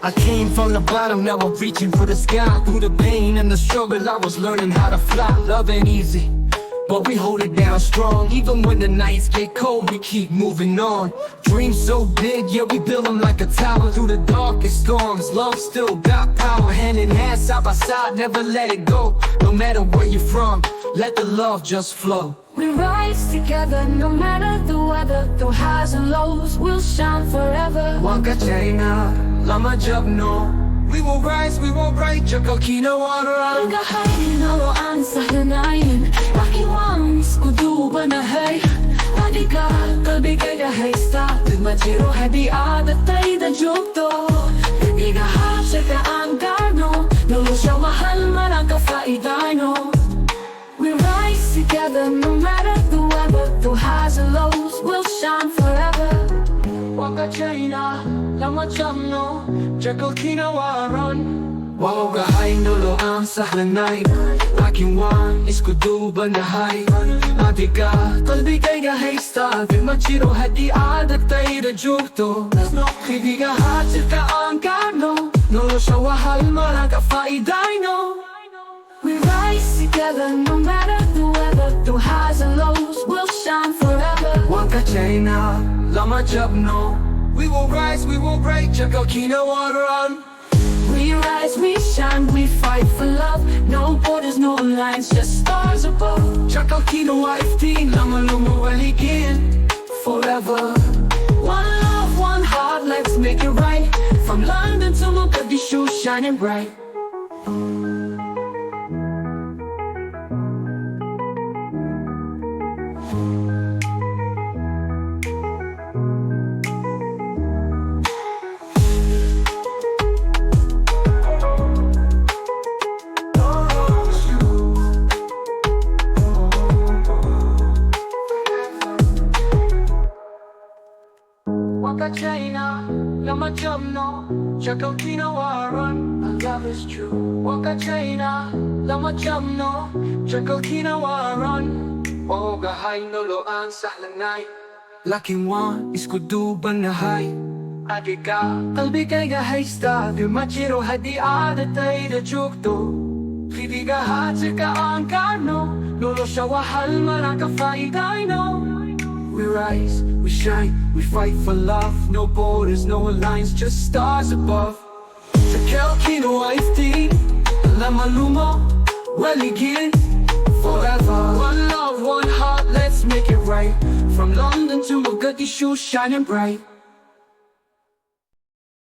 I came from the bottom, now I'm reaching for the sky. Through the pain and the struggle, I was learning how to fly. Love ain't easy, but we hold it down strong. Even when the nights get cold, we keep moving on. Dreams so big, yeah, we build them like a tower. Through the darkest storms, love still got power. Hand in hand, side by side, never let it go. No matter where you're from, let the love just flow. We rise together no matter the weather. Through highs and lows, we'll shine forever. Waan kacaynaa, lama jabno. We will rise, we will break, kacaynaa. Waan kacaynaa sa hanayin. Laki Waan iskuduba na hay. Radical, kalbi kaya haysta. Tigmatiro hadi adatay da jugto. Igahat sa kaanggarno. Nalusya mahal man ang kafaidayno. We rise together no matter the weather. Through highs and lows, we'll shine forever. Waan kacaynaa, lama jabno. Kacaynaa. Wow, gahay nulo ang sahlanay. Aking Waan iskuduba na hay. Adiga, kalbi kay gahaysta. Machiro hadi adatay da jugto. Hidiga hatil ka ang karno. Nulo siya wahal marang kafaidayno. We rise together no matter the weather. Through highs and lows, we'll shine forever. Waan kacaynaa, lama jabno. We will rise, we will break, kacaynaa. We rise, we shine, we fight for love. No borders, no lines, just stars above. Kacaynaa, lama again Forever. One love, one heart, let's make it right. From London to Mogadishu, shining bright. Waan kacaynaa, lama jabno. Kacaynaa. Our love is true. Waan kacaynaa, lama jabno. Kacaynaa. Oh, gahay nulo ang sahlanay. Laking Waan iskuduba na hay. Adiga, kalbi kay gahaysta. Machiro hadi adatay da jugto. Hidiga hatil ka ang karno. Nulo siya wahal marang kafaidayno. We rise, we shine, we fight for love. No borders, no lines, just stars above. Kacaynaa, lama again forever. One love, one heart, let's make it right. From London to Mogadishu, shining bright.